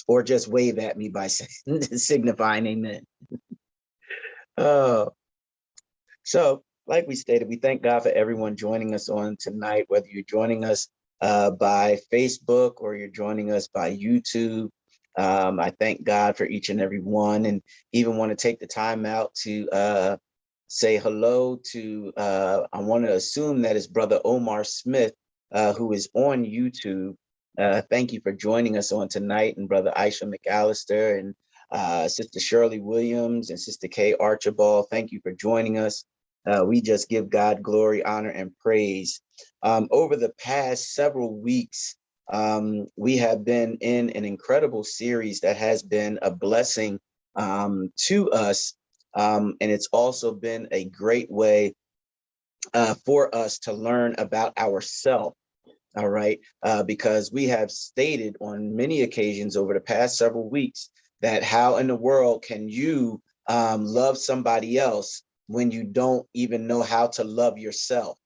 or just wave at me by signifying amen. Oh, so like we stated, we thank God for everyone joining us on tonight, whether you're joining us by Facebook or you're joining us by YouTube. I thank God for each and every one, and even want to take the time out to say hello to, I want to assume that is Brother Omar Smith, who is on YouTube. Thank you for joining us on tonight, and Brother Aisha McAllister and Sister Shirley Williams and Sister Kay Archibald. Thank you for joining us. We just give God glory, honor, and praise. Over the past several weeks, we have been in an incredible series that has been a blessing to us. And it's also been a great way for us to learn about ourselves. All right, because we have stated on many occasions over the past several weeks that how in the world can you love somebody else when you don't even know how to love yourself?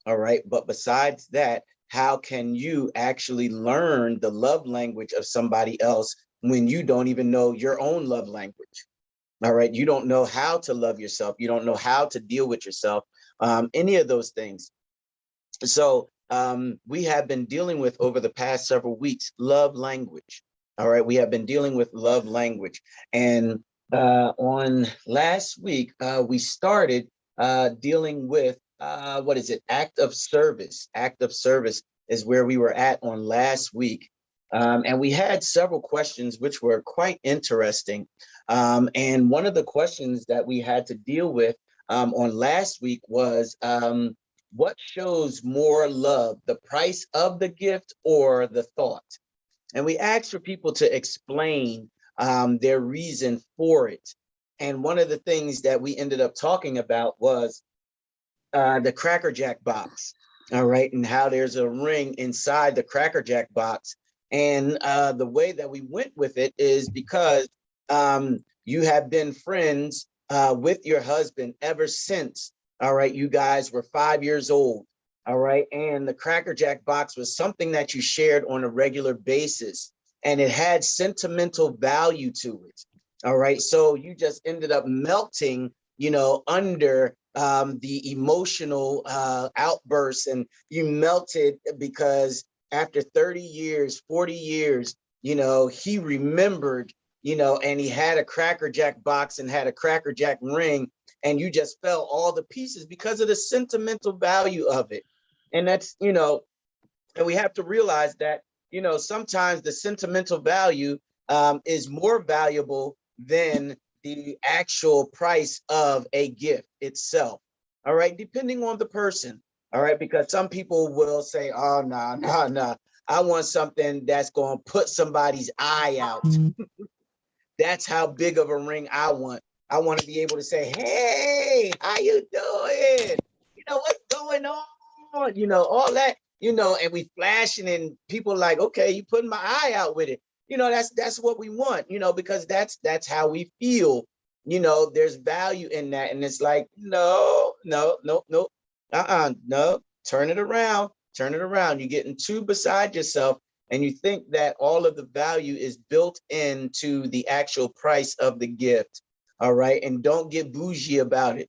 All right, but besides that, how can you actually learn the love language of somebody else when you don't even know your own love language? All right, you don't know how to love yourself. You don't know how to deal with yourself, any of those things. So we have been dealing with, over the past several weeks, love language. All right, we have been dealing with love language. And on last week, we started dealing with, what is it? Act of service. Act of service is where we were at on last week. And we had several questions which were quite interesting. And one of the questions that we had to deal with on last week was, what shows more love, the price of the gift or the thought? And we asked for people to explain their reason for it. And one of the things that we ended up talking about was the Cracker Jack box. All right, and how there's a ring inside the Cracker Jack box. And the way that we went with it is because you have been friends with your husband ever since, all right, you guys were 5 years old. All right, and the Cracker Jack box was something that you shared on a regular basis, and it had sentimental value to it. All right, so you just ended up melting, under the emotional outbursts, and you melted because after 30 years, 40 years, he remembered, and he had a Cracker Jack box and had a Cracker Jack ring, and you just fell all the pieces because of the sentimental value of it. And that's, and we have to realize that, sometimes the sentimental value is more valuable than the actual price of a gift itself. All right, depending on the person. All right, because some people will say, oh, no, I want something that's going to put somebody's eye out. That's how big of a ring I want. I want to be able to say, hey, how you doing? What's going on? All that, and we flashing, and people like, okay, you putting my eye out with it. That's what we want, because that's how we feel. There's value in that. And it's like, no, no, turn it around. You're getting too beside yourself. And you think that all of the value is built into the actual price of the gift. All right. And don't get bougie about it.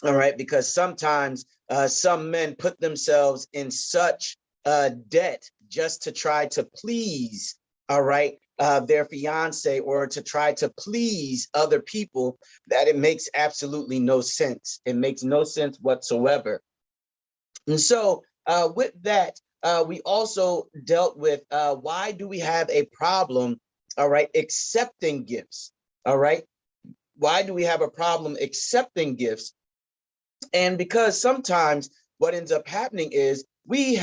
All right. Because sometimes some men put themselves in such debt just to try to please, all right, their fiance, or to try to please other people, that it makes absolutely no sense. It makes no sense whatsoever. And so with that, we also dealt with why do we have a problem, all right, accepting gifts, all right? Why do we have a problem accepting gifts? And because sometimes what ends up happening is we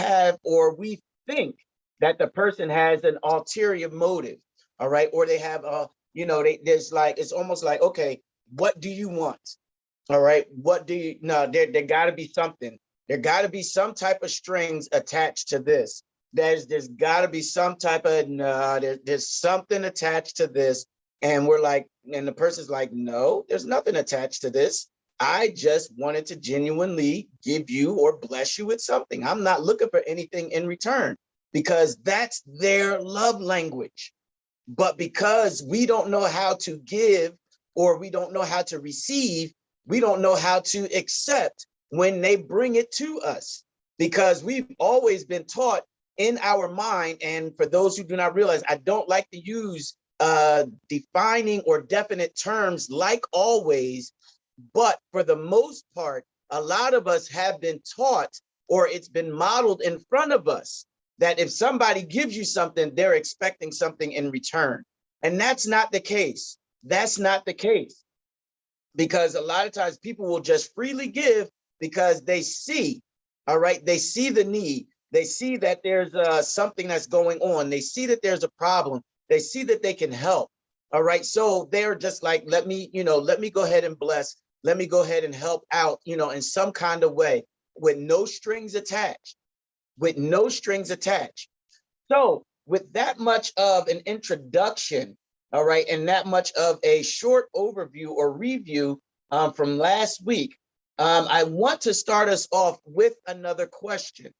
think that the person has an ulterior motive, all right? Or they have it's almost like, okay, what do you want? All right, what do you, no, there got to be something. There got to be some type of strings attached to this. There's got to be some type of, no, there's something attached to this. And we're like, and the person's like, no, there's nothing attached to this. I just wanted to genuinely give you or bless you with something. I'm not looking for anything in return, because that's their love language. But because we don't know how to give, or we don't know how to receive, we don't know how to accept when they bring it to us, because we've always been taught in our mind. And for those who do not realize, I don't like to use defining or definite terms like always, but for the most part, a lot of us have been taught, or it's been modeled in front of us, that if somebody gives you something, they're expecting something in return. And that's not the case. That's not the case. Because a lot of times people will just freely give because they see, all right, they see the need. They see that there's something that's going on. They see that there's a problem. They see that they can help. All right. So they're just like, let me go ahead and bless. Let me go ahead and help out, in some kind of way, with no strings attached, with no strings attached. So with that much of an introduction, all right, and that much of a short overview or review from last week, I want to start us off with another question.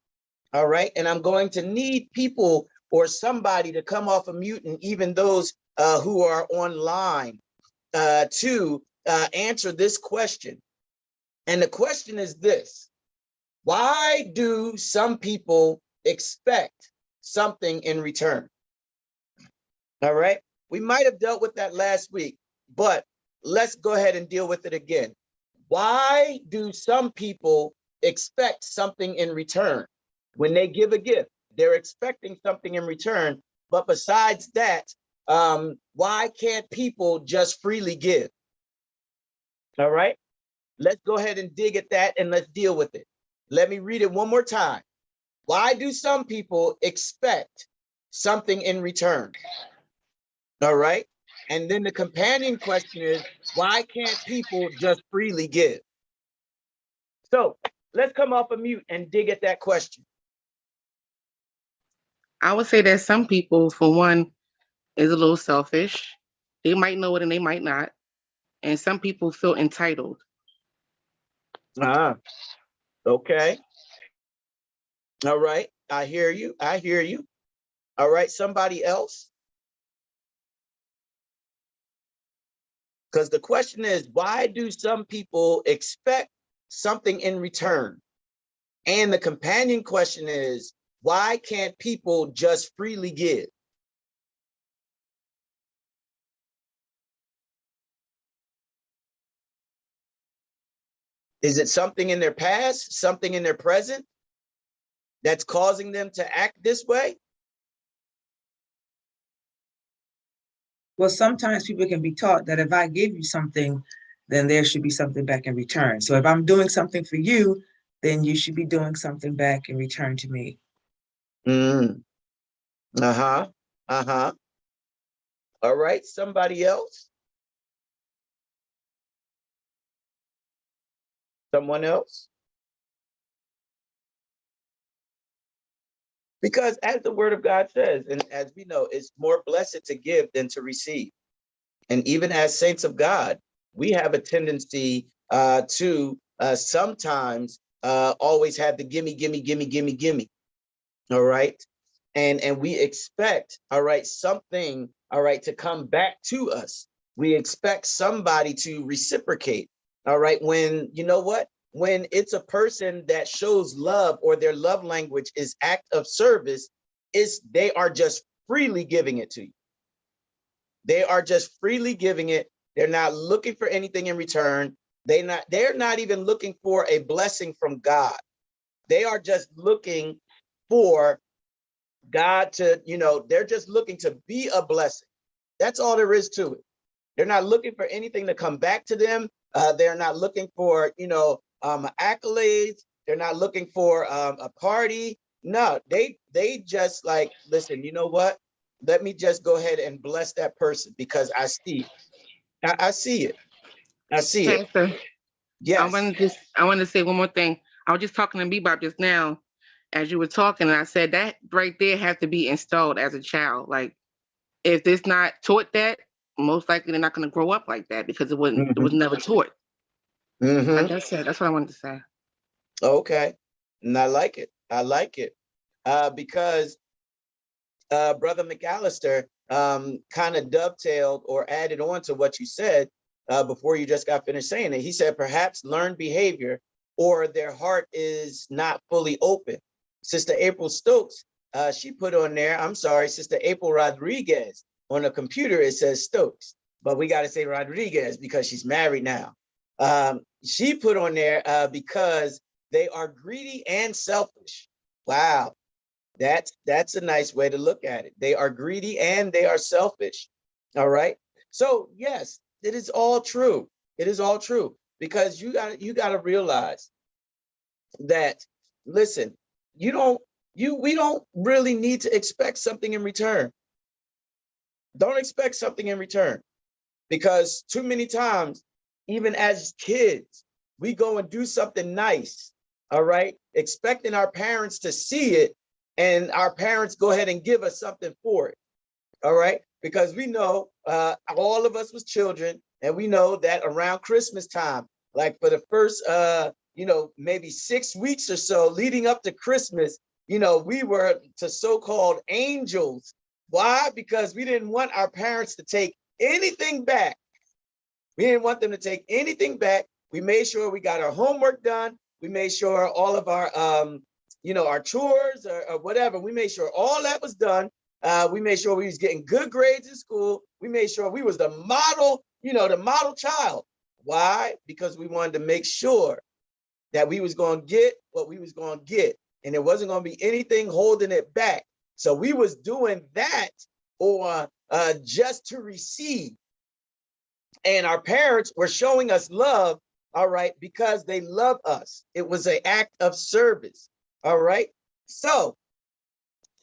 All right. And I'm going to need people or somebody to come off of mute, and even those who are online to answer this question. And the question is this: why do some people expect something in return? All right. We might have dealt with that last week, but let's go ahead and deal with it again. Why do some people expect something in return? When they give a gift, they're expecting something in return. But besides that, why can't people just freely give? All right. Let's go ahead and dig at that, and let's deal with it. Let me read it one more time. Why do some people expect something in return? All right. And then the companion question is, why can't people just freely give? So let's come off of mute and dig at that question. I would say that some people, for one, is a little selfish. They might know it and they might not. And some people feel entitled. Okay. All right. I hear you. I hear you. All right. Somebody else? Because the question is, why do some people expect something in return? And the companion question is, why can't people just freely give? Is it something in their past, something in their present that's causing them to act this way? Well, sometimes people can be taught that if I give you something, then there should be something back in return. So if I'm doing something for you, then you should be doing something back in return to me. Uh-huh. All right, somebody else? Someone else? Because as the word of God says, and as we know, it's more blessed to give than to receive. And even as saints of God, we have a tendency to sometimes always have the gimme, gimme, gimme, gimme, gimme. All right. And we expect, all right, something, all right, to come back to us. We expect somebody to reciprocate. All right. When, you know what? When it's a person that shows love, or their love language is act of service, they are just freely giving it to you. They are just freely giving it. They're not looking for anything in return. They're not even looking for a blessing from God. They are just looking for God to, they're just looking to be a blessing. That's all there is to it. They're not looking for anything to come back to them. They're not looking for, accolades. They're not looking for a party. No, they just like, listen, you know what? Let me just go ahead and bless that person because I see it. I see it. I see it. Pastor, Yes. I want to say one more thing. I was just talking to Bebop just now as you were talking, and I said that right there has to be installed as a child. Like, if it's not taught that, most likely they're not going to grow up like that because it was never taught. Like I said, that's what I wanted to say. Okay. And I like it. I like it. Because Brother McAllister, kind of dovetailed or added on to what you said before you just got finished saying it. He said, perhaps learned behavior or their heart is not fully open. Sister April Stokes, she put on there, I'm sorry, Sister April Rodriguez. On the computer, it says Stokes, but we got to say Rodriguez because she's married now. She put on there because they are greedy and selfish. Wow. That's a nice way to look at it. They are greedy and they are selfish. All right. So yes, it is all true. It is all true because you got to realize that, listen, we don't really need to expect something in return. Don't expect something in return, because too many times, even as kids, we go and do something nice, all right, expecting our parents to see it, and our parents go ahead and give us something for it, all right? Because we know all of us was children, and we know that around Christmas time, like for the first, maybe 6 weeks or so leading up to Christmas, we were to so-called angels. Why? Because we didn't want our parents to take anything back. We didn't want them to take anything back. We made sure we got our homework done. We made sure all of our, our chores or whatever, we made sure all that was done. We made sure we was getting good grades in school. We made sure we was the model, the model child. Why? Because we wanted to make sure that we was going to get what we was going to get. And there wasn't going to be anything holding it back. So we was doing that or just to receive. And our parents were showing us love, all right, because they love us. It was an act of service, all right? So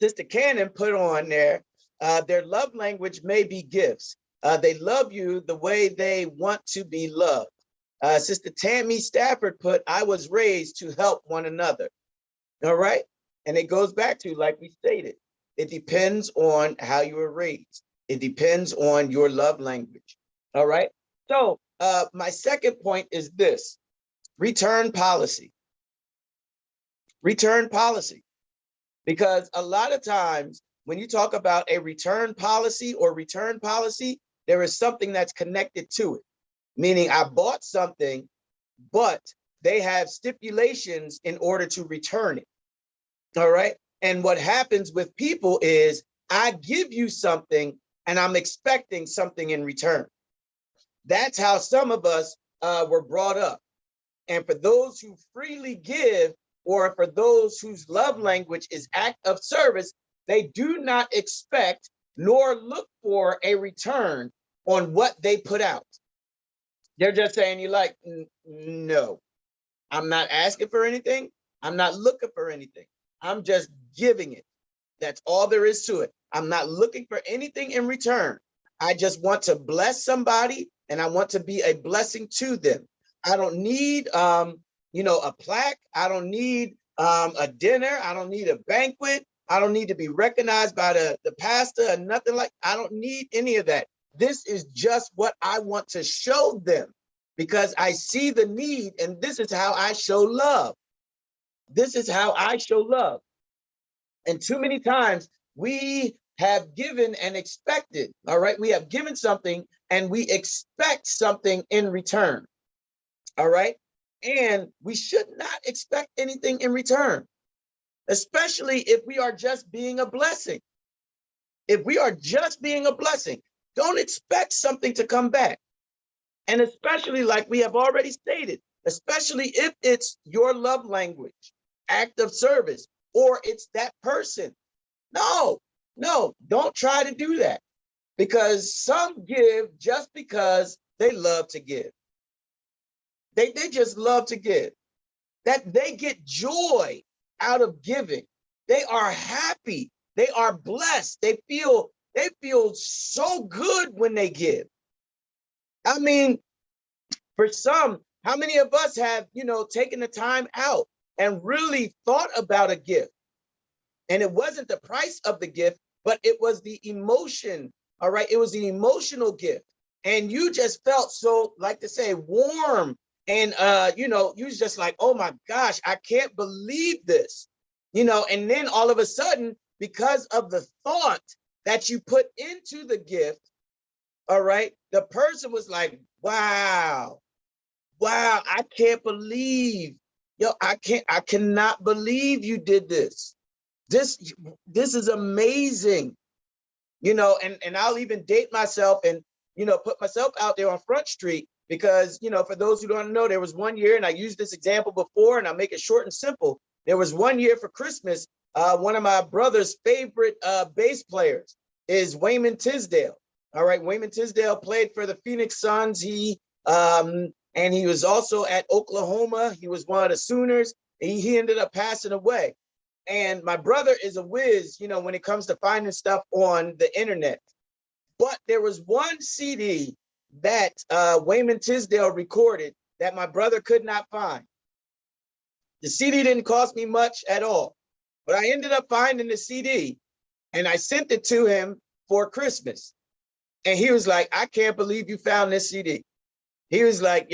Sister Cannon put on there, their love language may be gifts. They love you the way they want to be loved. Sister Tammy Stafford put, I was raised to help one another, all right? And it goes back to, like we stated, it depends on how you were raised. It depends on your love language. All right. So my second point is this: return policy. Return policy. Because a lot of times when you talk about a return policy or return policy, there is something that's connected to it. Meaning I bought something, but they have stipulations in order to return it. All right. And what happens with people is I give you something and I'm expecting something in return. That's how some of us were brought up. And for those who freely give, or for those whose love language is act of service, they do not expect nor look for a return on what they put out. They're just saying, you're like, no, I'm not asking for anything. I'm not looking for anything. I'm just giving it. That's all there is to it. I'm not looking for anything in return. I just want to bless somebody and I want to be a blessing to them. I don't need, a plaque. I don't need a dinner. I don't need a banquet. I don't need to be recognized by the pastor or nothing like. I don't need any of that. This is just what I want to show them because I see the need, and this is how I show love. This is how I show love. And too many times we have given and expected, all right? We have given something and we expect something in return, all right? And we should not expect anything in return, especially if we are just being a blessing. If we are just being a blessing, don't expect something to come back. And especially like we have already stated, especially if it's your love language, act of service, or it's that person. No, don't try to do that, because some give just because they love to give. They just love to give. That they get joy out of giving. They are happy. They are blessed. They feel so good when they give. I mean, for some, how many of us have, taken the time out and really thought about a gift? And it wasn't the price of the gift, but it was the emotion. All right. It was the emotional gift. And you just felt so, like to say, warm. And, you was just like, oh my gosh, I can't believe this. And then all of a sudden, because of the thought that you put into the gift, all right, the person was like, wow, I can't believe, I cannot believe you did this. This is amazing. And I'll even date myself and, put myself out there on Front Street because, for those who don't know, there was one year, and I used this example before, and I'll make it short and simple. There was one year for Christmas, one of my brother's favorite bass players is Wayman Tisdale. All right, Wayman Tisdale played for the Phoenix Suns. And he was also at Oklahoma. He was one of the Sooners. He ended up passing away. And my brother is a whiz, when it comes to finding stuff on the internet. But there was one CD that Wayman Tisdale recorded that my brother could not find. The CD didn't cost me much at all, but I ended up finding the CD and I sent it to him for Christmas. And he was like, I can't believe you found this CD. He was like,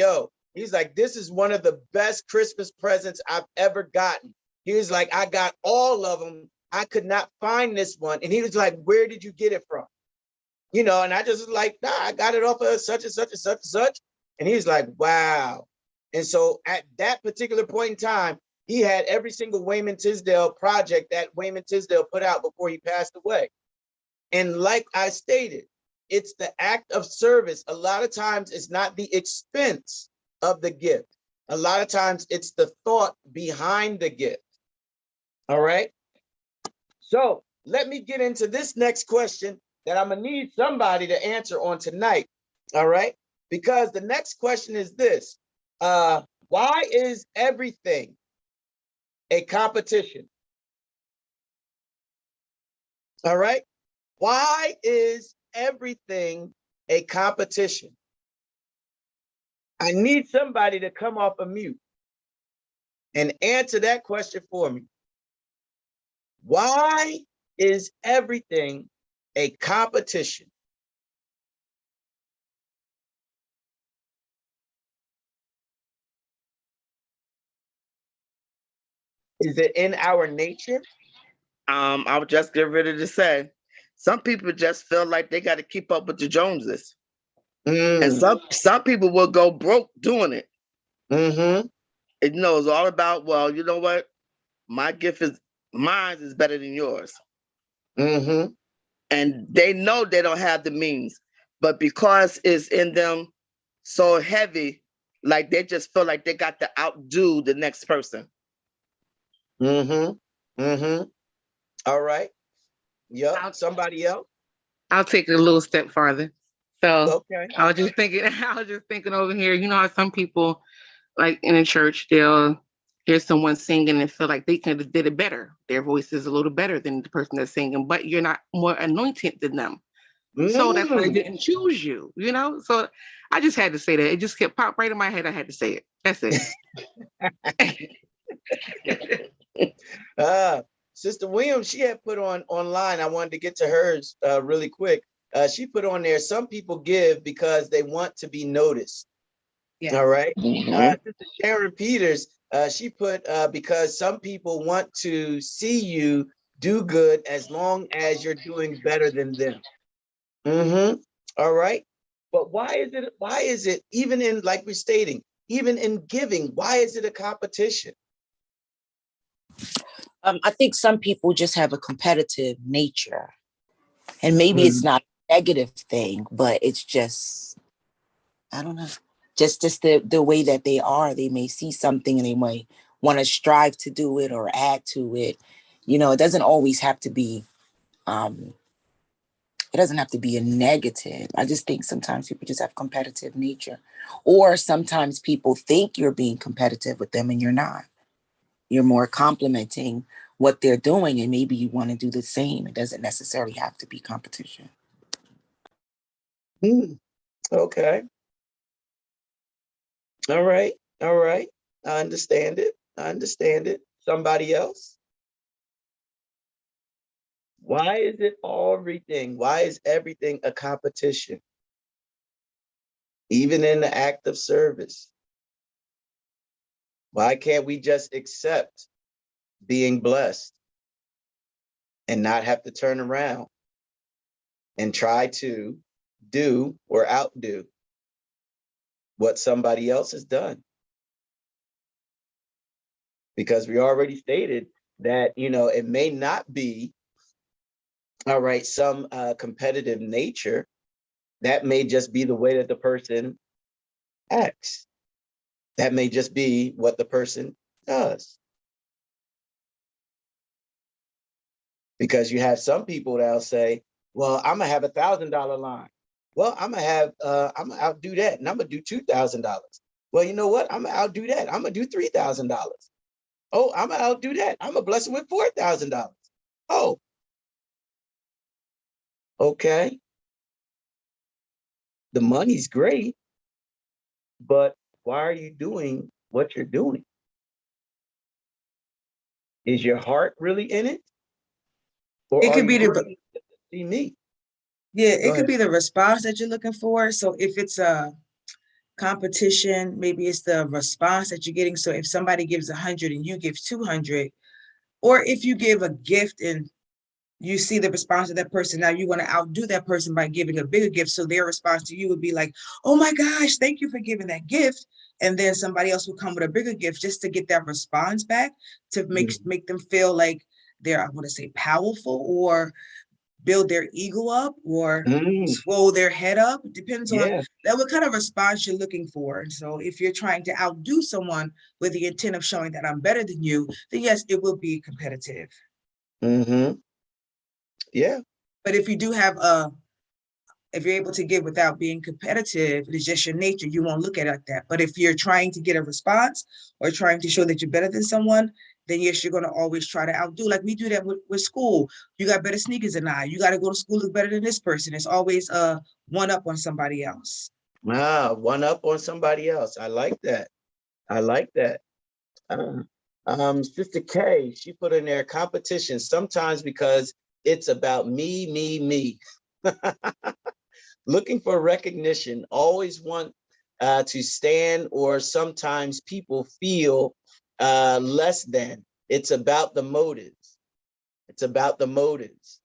he's like, this is one of the best Christmas presents I've ever gotten. He was like, I got all of them. I could not find this one. And he was like, where did you get it from? And I just was like, nah, I got it off of such and such and such and such. And he was like, wow. And so at that particular point in time, he had every single Wayman Tisdale project that Wayman Tisdale put out before he passed away. And like I stated, it's the act of service. A lot of times it's not the expense of the gift. A lot of times it's the thought behind the gift. All right. So let me get into this next question that I'm going to need somebody to answer on tonight. All right. Because the next question is this. Why is everything a competition? All right. Why is everything a competition? I need somebody to come off of mute and answer that question for me. Why is everything a competition? Is it in our nature? I would just get ready to say, some people just feel like they got to keep up with the Joneses. And some people will go broke doing it. Mm-hmm. It's all about, well, you know what? Mine is better than yours. Mm-hmm. And they know they don't have the means, but because it's in them so heavy, like they just feel like they got to outdo the next person. Mm-hmm. Mm-hmm. All right. Yep. Somebody else? I'll take it a little step farther. So Okay. I was just thinking over here, how some people like in a church, they'll hear someone singing and feel like they could have did it better. Their voice is a little better than the person that's singing, but you're not more anointed than them. So that's why they didn't choose you, So I just had to say that. It just kept pop right in my head. I had to say it. That's it. Sister Williams, she had put online. I wanted to get to hers really quick. She put on there, some people give because they want to be noticed. Yeah. All right. Mm-hmm. Sister Sharon Peters, she put because some people want to see you do good as long as you're doing better than them. Mm-hmm. All right. But why is it even in, like we're stating, even in giving, why is it a competition? I think some people just have a competitive nature, and maybe it's not a negative thing, but it's just, I don't know, just the way that they are. They may see something and they might want to strive to do it or add to it. It doesn't always have to be, it doesn't have to be a negative. I just think sometimes people just have competitive nature, or sometimes people think you're being competitive with them and you're not. You're more complimenting what they're doing, and maybe you want to do the same. It doesn't necessarily have to be competition. Okay. All right. All right. I understand it. Somebody else? Why is everything a competition? Even in the act of service. Why can't we just accept being blessed and not have to turn around and try to do or outdo what somebody else has done. Because we already stated that, it may not be, all right, some competitive nature. That may just be the way that the person acts. That may just be what the person does. Because you have some people that'll say, well, I'm gonna have $1,000 line. Well, I'm gonna outdo that, and I'm gonna do $2,000. Well, you know what? I'm gonna outdo that. I'm gonna do $3,000. Oh, I'm gonna outdo that. I'm gonna bless him with $4,000. Oh, okay. The money's great, but why are you doing what you're doing? Is your heart really in it? Or It are could be you the doing it to see me? Yeah, Go it could ahead. be the response that you're looking for. So if it's a competition, maybe it's the response that you're getting. So if somebody gives 100 and you give 200, or if you give a gift and you see the response of that person, now you want to outdo that person by giving a bigger gift. So their response to you would be like, oh my gosh, thank you for giving that gift. And then somebody else will come with a bigger gift just to get that response back, to make them feel like they're, I want to say, powerful, or build their ego up, or Mm, swell their head up. It depends on yeah. that, what kind of response you're looking for. And so if you're trying to outdo someone with the intent of showing that I'm better than you, then yes, it will be competitive. Mm-hmm. Yeah. But if you do have if you're able to give without being competitive, it's just your nature, you won't look at it like that. But if you're trying to get a response or trying to show that you're better than someone, then yes, you're going to always try to outdo. Like we do that with school. You got better sneakers than I. You got to go to school look better than this person. It's always one up on somebody else. One up on somebody else. I like that. I like that. Sister K, she put in there competition sometimes because it's about me, me, me. Looking for recognition, always want to stand, or sometimes people feel less than. It's about the motives. It's about the motives.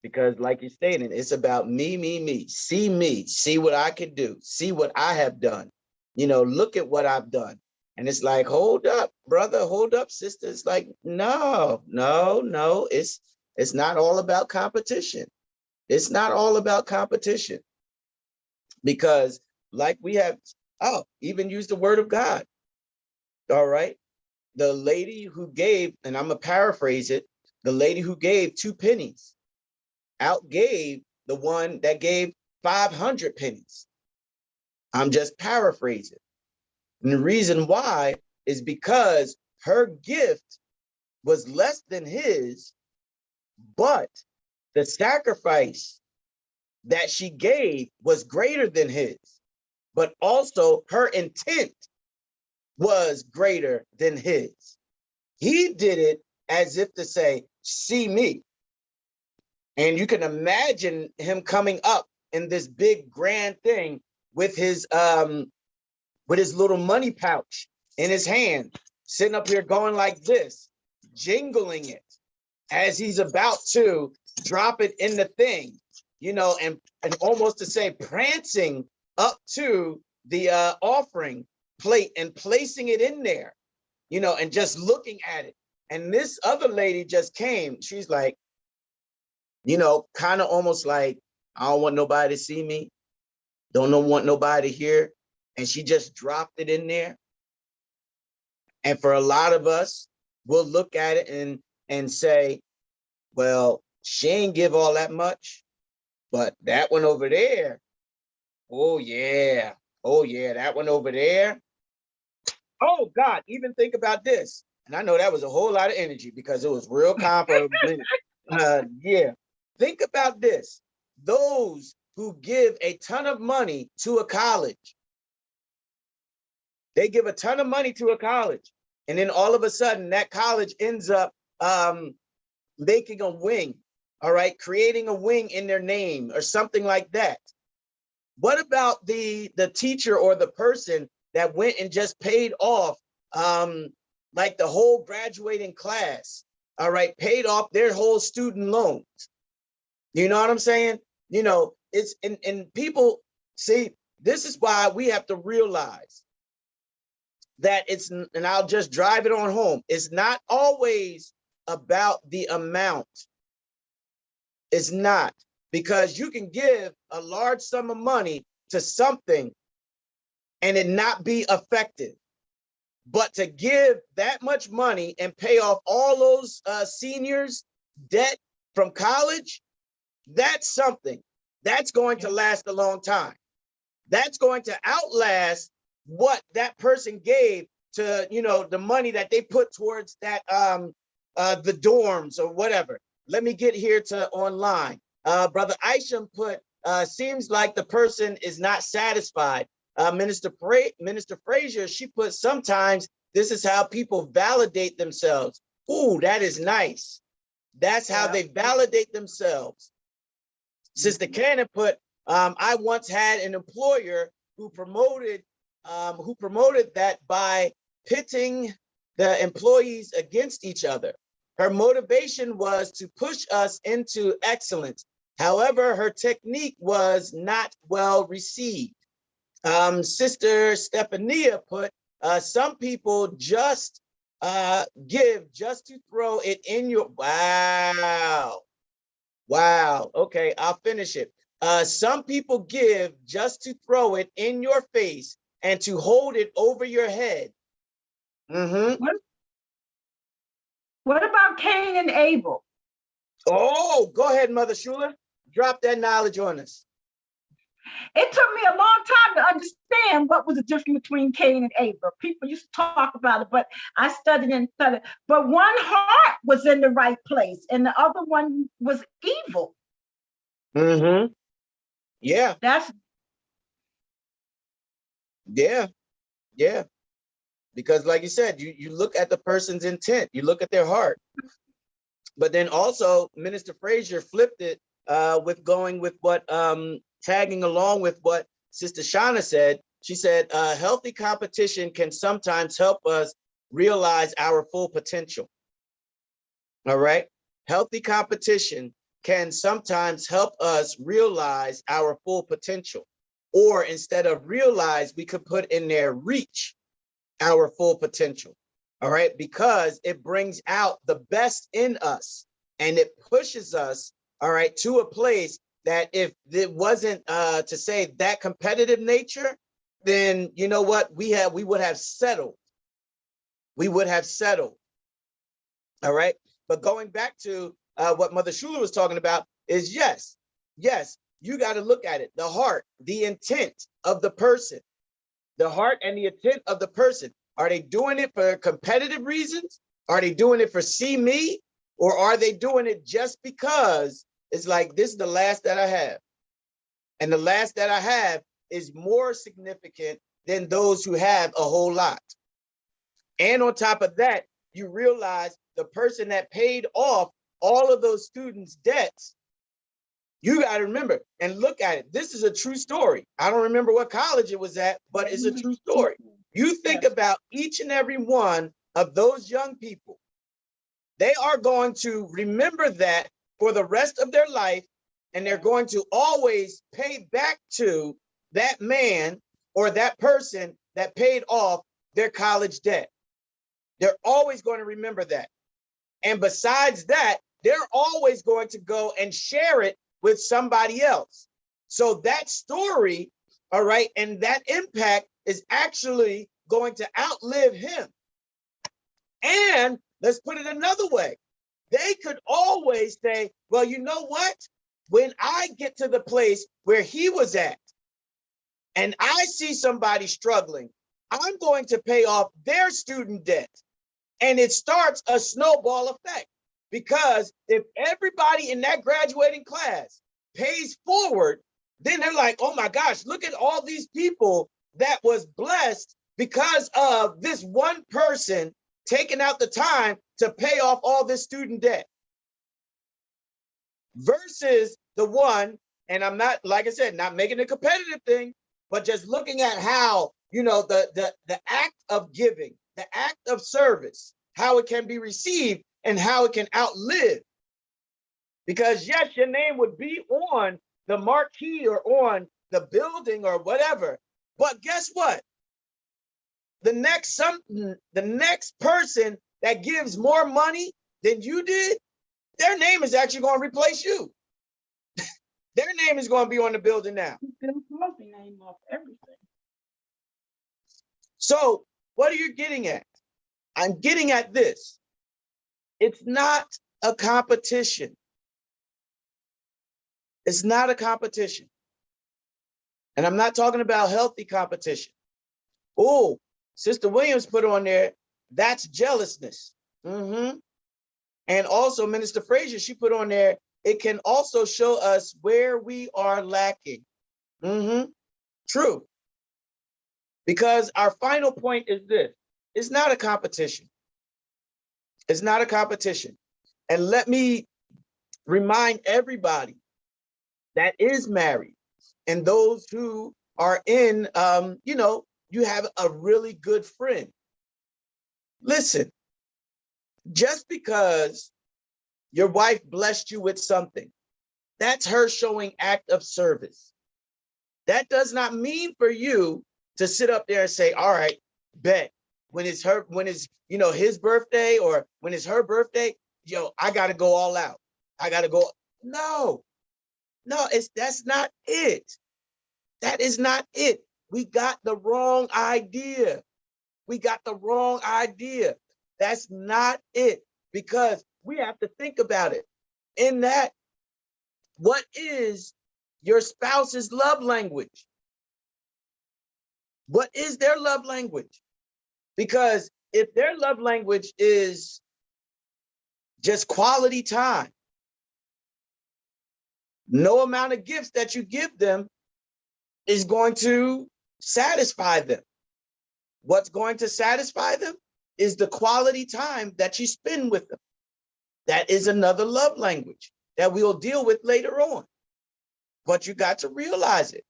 Because like you're stating, it's about me, me, me. See what I can do. See what I have done. Look at what I've done. And it's like, hold up, brother, hold up, sister. It's like, no, no, no. It's not all about competition. It's not all about competition. Because like we have, even use the word of God. All right. The lady who gave, and I'm gonna paraphrase it, the lady who gave 2 pennies outgave the one that gave 500 pennies. I'm just paraphrasing. And the reason why is because her gift was less than his, but the sacrifice that she gave was greater than his, but also her intent was greater than his. He did it as if to say, see me. And you can imagine him coming up in this big grand thing with his little money pouch in his hand, sitting up here going like this, jingling it as he's about to drop it in the thing, and almost to say prancing up to the offering plate and placing it in there, and just looking at it. And this other lady just came. She's like, kind of almost like, I don't want nobody to see me. Don't want nobody to hear. And she just dropped it in there. And for a lot of us, we'll look at it and say, well, she ain't give all that much, but that one over there, oh yeah, that one over there. Oh God, even think about this. And I know that was a whole lot of energy because it was real calm for a minute. Yeah. Think about this. Those who give a ton of money to a college, they give a ton of money to a college. And then all of a sudden that college ends up making a wing, all right, creating a wing in their name or something like that. What about the teacher or the person that went and just paid off like the whole graduating class, all right, paid off their whole student loans? You know what I'm saying? You know, it's and people see, this is why we have to realize that it's, and I'll just drive it on home, it's not always about the amount. It's not, because you can give a large sum of money to something and it not be effective. But to give that much money and pay off all those seniors' debt from college, that's something that's going to last a long time. That's going to outlast what that person gave to, you know, the money that they put towards that the dorms or whatever. Let me get here to online. Brother Isham put, seems like the person is not satisfied. Minister Frazier, she put, sometimes this is how people validate themselves. Ooh, that is nice. That's how they validate themselves. Sister Cannon put, I once had an employer who promoted that by pitting the employees against each other. Her motivation was to push us into excellence. However, her technique was not well received. Sister Stephania put, some people just give just to throw it in your, wow. Okay, I'll finish it. Some people give just to throw it in your face and to hold it over your head. What about Cain and Abel? Oh, go ahead, Mother Shula. Drop that knowledge on us. It took me a long time to understand what was the difference between Cain and Abel. People used to talk about it, but I studied and studied. But one heart was in the right place and the other one was evil. Yeah. Yeah. Because like you said, you look at the person's intent, you look at their heart. But then also Minister Frazier flipped it with going with what, tagging along with what Sister Shauna said. She said, healthy competition can sometimes help us realize our full potential. All right. Healthy competition can sometimes help us realize our full potential. Or instead of realize, we could put in there reach our full potential. All right, because it brings out the best in us and it pushes us, all right, to a place that if it wasn't to say that competitive nature, then you know what, we would have settled. We would have settled. All right. But going back to what Mother Shula was talking about is yes, you got to look at it. The heart, the intent of the person, the heart and the intent of the person. Are they doing it for competitive reasons? Are they doing it for see me? Or are they doing it just because it's like, this is the last that I have. And the last that I have is more significant than those who have a whole lot. And on top of that, you realize the person that paid off all of those students' debts, you got to remember and look at it. This is a true story. I don't remember what college it was at, but it's a true story. You think about each and every one of those young people. They are going to remember that for the rest of their life, and they're going to always pay back to that man or that person that paid off their college debt. They're always going to remember that. And besides that, they're always going to go and share it with somebody else. So that story, all right, and that impact is actually going to outlive him. And let's put it another way. They could always say, well, you know what? When I get to the place where he was at, and I see somebody struggling, I'm going to pay off their student debt. And it starts a snowball effect. Because if everybody in that graduating class pays forward, then they're like, oh my gosh, look at all these people that was blessed because of this one person taking out the time to pay off all this student debt. Versus the one, and I'm not, like I said, not making a competitive thing, but just looking at how, you know, the act of giving, the act of service, how it can be received and how it can outlive. Because yes, your name would be on the marquee or on the building or whatever. But guess what? The next person that gives more money than you did, their name is actually going to replace you. Their name is going to be on the building now. Bill Cosby name off everything. So what are you getting at? I'm getting at this. It's not a competition. It's not a competition. And I'm not talking about healthy competition. Oh, Sister Williams put on there, that's jealousness. And also Minister Frazier, she put on there, it can also show us where we are lacking. True. Because our final point is this. It's not a competition. It's not a competition. And let me remind everybody that is married and those who are in, you have a really good friend. Listen, just because your wife blessed you with something, that's her showing act of service. That does not mean for you to sit up there and say, all right, bet when it's his birthday or when it's her birthday, I got to go all out. I got to go. No, that's not it. That is not it. We got the wrong idea. We got the wrong idea. That's not it, because we have to think about it. In that, what is your spouse's love language? What is their love language? Because if their love language is just quality time, no amount of gifts that you give them is going to satisfy them. What's going to satisfy them is the quality time that you spend with them. That is another love language that we'll deal with later on. But you got to realize it.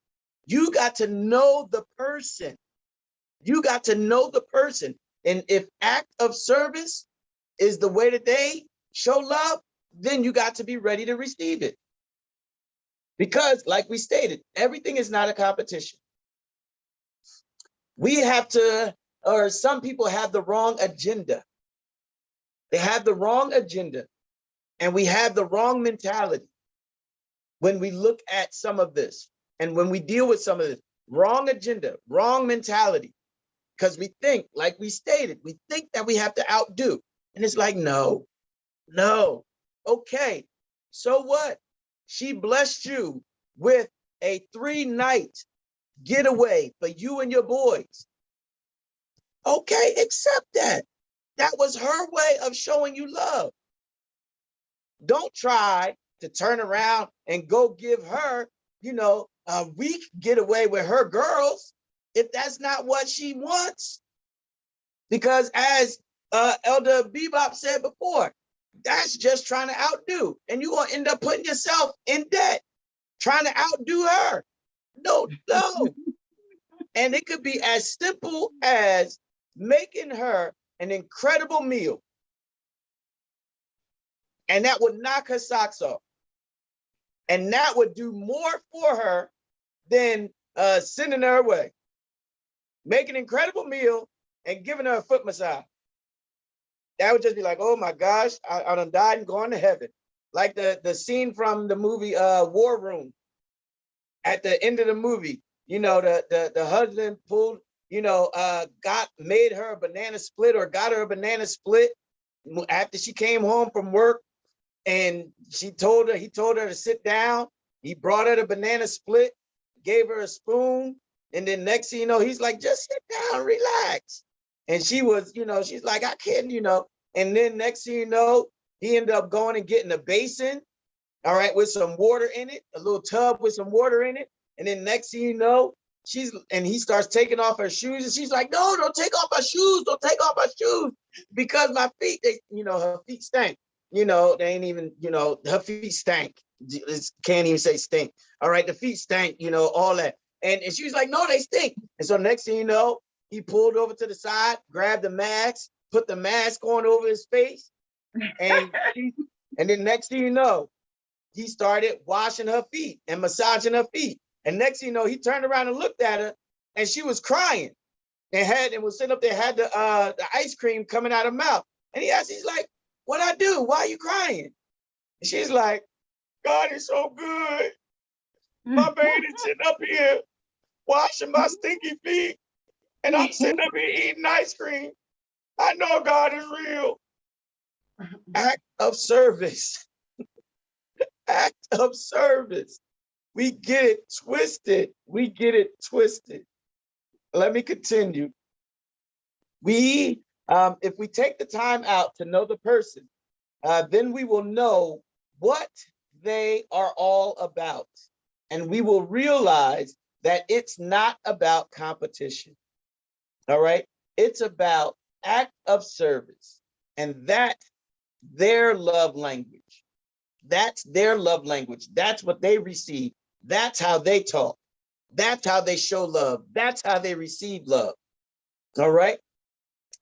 You got to know the person. You got to know the person. And if act of service is the way that they show love, then you got to be ready to receive it. Because like we stated, everything is not a competition. We have to, or some people have the wrong agenda. They have the wrong agenda, and we have the wrong mentality when we look at some of this. And when we deal with some of this, wrong agenda, wrong mentality, because we think, like we stated, we think that we have to outdo. And it's like, no. Okay, so what? She blessed you with a 3-night getaway for you and your boys. Okay, accept that. That was her way of showing you love. Don't try to turn around and go give her, a week getaway with her girls if that's not what she wants. Because as Elder Bebop said before, that's just trying to outdo. And you're going to end up putting yourself in debt, trying to outdo her. No. And it could be as simple as making her an incredible meal. And that would knock her socks off. And that would do more for her than sending her away. Make an incredible meal and giving her a foot massage. That would just be like, oh my gosh, I done died and gone to heaven. Like the scene from the movie War Room. At the end of the movie, the husband pulled, made her a banana split or got her a banana split after she came home from work. And he told her to sit down. He brought her the banana split, gave her a spoon. And then next thing you know, he's like, just sit down, relax. And she was, she's like, I can't, And then next thing you know, he ended up going and getting a basin, all right, with some water in it, a little tub with some water in it. And then next thing you know, he starts taking off her shoes. And she's like, no, don't take off my shoes. Don't take off my shoes. Because my feet, her feet stank. They ain't even, her feet stank. Can't even say stink. All right, the feet stank, all that. And she was like, no, they stink. And so next thing you know, he pulled over to the side, grabbed the mask, put the mask on over his face. And then next thing you know, he started washing her feet and massaging her feet. And next thing you know, he turned around and looked at her, and she was crying and was sitting up there, had the ice cream coming out of her mouth. And he's like, "What'd I do? Why are you crying?" And she's like, "God is so good. My baby's sitting up here washing my stinky feet, and I'm sitting up here eating ice cream. I know God is real." Act of service. Act of service. We get it twisted. We get it twisted. Let me continue. If we take the time out to know the person, then we will know what they are all about. And we will realize that it's not about competition. All right. It's about act of service. And that's their love language. That's their love language. That's what they receive. That's how they talk. That's how they show love. That's how they receive love. All right.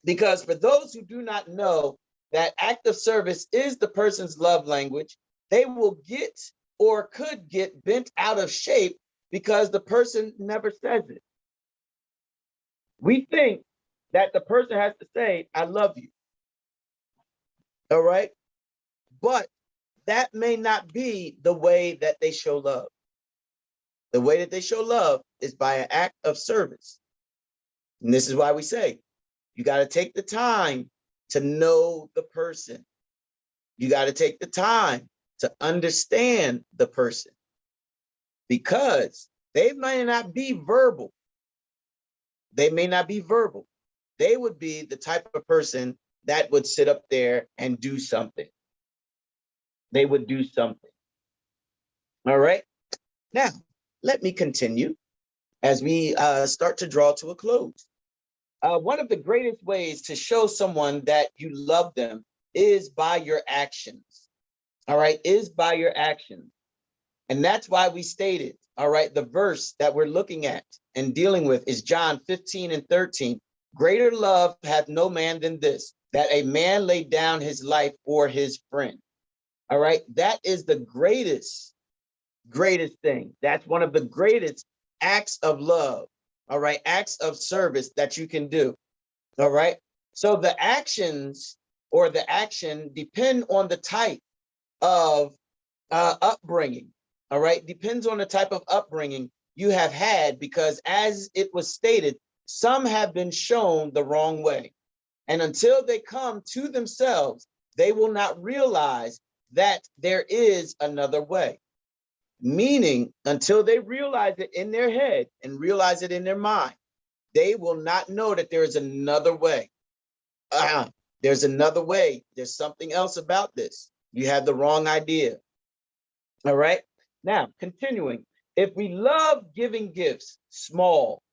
Because for those who do not know that act of service is the person's love language, they will get or could get bent out of shape because the person never says it. We think that the person has to say, "I love you." All right. But that may not be the way that they show love. The way that they show love is by an act of service. And this is why we say, you got to take the time to know the person. You got to take the time to understand the person, because they may not be verbal. They may not be verbal. They would be the type of person that would sit up there and do something. They would do something. All right. Now, let me continue as we start to draw to a close. One of the greatest ways to show someone that you love them is by your actions. All right, is by your actions. And that's why we stated, all right, the verse that we're looking at and dealing with is John 15:13. Greater love hath no man than this, that a man lay down his life for his friend. All right, that is the greatest thing. That's one of the greatest acts of love. All right, acts of service that you can do. All right, so the actions or the action depend on the type of upbringing. All right, depends on the type of upbringing you have had, because as it was stated, some have been shown the wrong way. And until they come to themselves, they will not realize that there is another way. Meaning, until they realize it in their head and realize it in their mind, they will not know that there is another way. There's another way. There's something else about this. You have the wrong idea. All right. Now, continuing. If we love giving gifts, small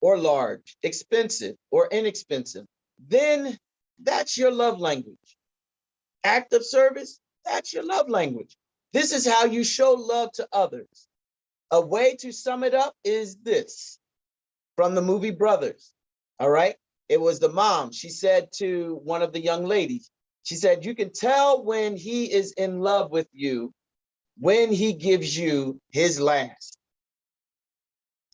or large, expensive or inexpensive, then that's your love language. Act of service, that's your love language. This is how you show love to others. A way to sum it up is this, from the movie Brothers. All right. It was the mom. She said to one of the young ladies, she said, "You can tell when he is in love with you when he gives you his last."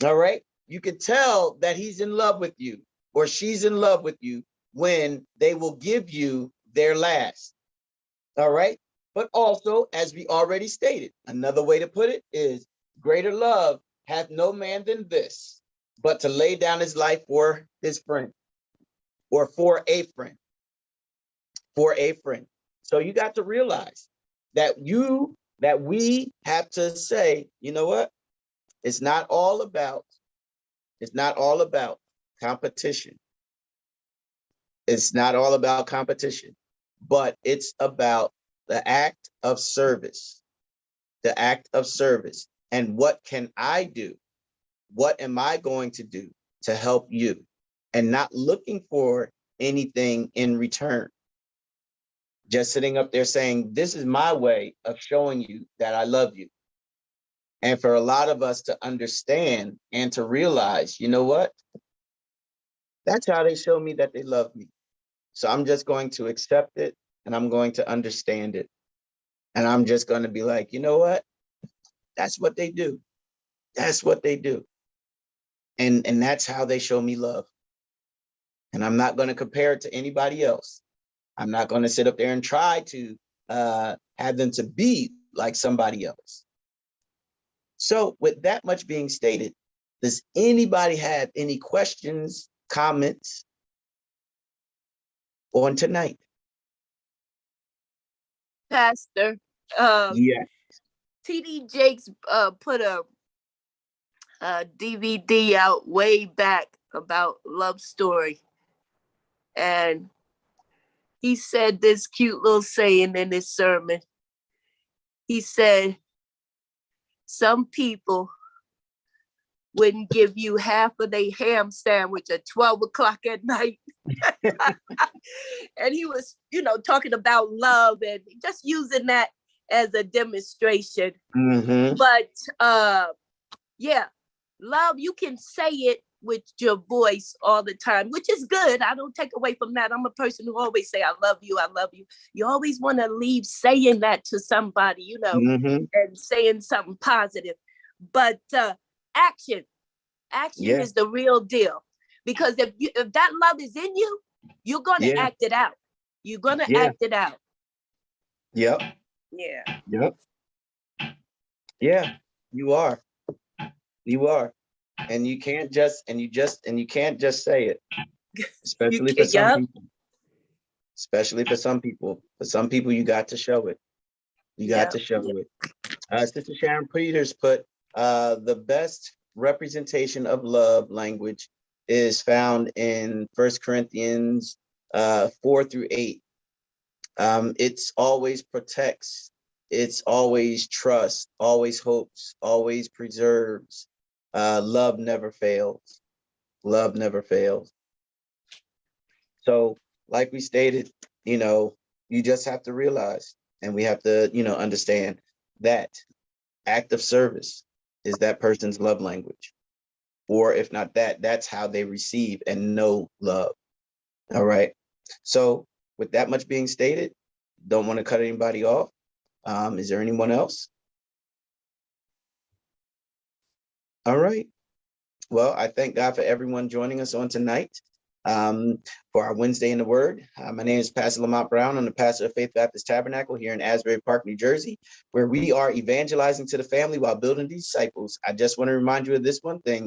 All right. You can tell that he's in love with you or she's in love with you when they will give you their last. All right. But also, as we already stated, another way to put it is, greater love hath no man than this, but to lay down his life for his friend, or for a friend, for a friend. So you got to realize that we have to say, you know what? It's not all about competition. It's not all about competition, but it's about the act of service, the act of service. And what can I do? What am I going to do to help you? And not looking for anything in return. Just sitting up there saying, this is my way of showing you that I love you. And for a lot of us to understand and to realize, you know what? That's how they show me that they love me. So I'm just going to accept it and I'm going to understand it. And I'm just going to be like, you know what? That's what they do. That's what they do. And that's how they show me love. And I'm not going to compare it to anybody else. I'm not going to sit up there and try to have them to be like somebody else. So with that much being stated, does anybody have any questions, comments on tonight? Pastor, Yeah. TD Jakes put a DVD out way back about love story. And he said this cute little saying in his sermon. He said, some people wouldn't give you half of their ham sandwich at 12 o'clock at night. And he was, talking about love and just using that as a demonstration. Mm-hmm. But yeah, love, you can say it with your voice all the time, which is good. I don't take away from that. I'm a person who always say, I love you, I love you. You always want to leave saying that to somebody, Mm-hmm. and saying something positive. But action Yeah. is the real deal. Because if that love is in you, you're going to act it out. You're going to act it out. Yep. Yeah. Yep. Yeah, you are. You are. And you can't just say it, especially for some people. Especially for some people. For some people, you got to show it. You got to show it. Sister Sharon Peters put the best representation of love language is found in 1 Corinthians 4-8. It's always protects, it's always trusts, always hopes, always preserves. Love never fails. Love never fails. So, like we stated, you just have to realize, and we have to, understand that act of service is that person's love language. Or if not that, that's how they receive and know love. All right. So with that much being stated, don't want to cut anybody off. Is there anyone else? All right. Well, I thank God for everyone joining us on tonight for our Wednesday in the Word. My name is Pastor Lamont Brown. I'm the pastor of Faith Baptist Tabernacle here in Asbury Park, New Jersey, where we are evangelizing to the family while building disciples. I just want to remind you of this one thing.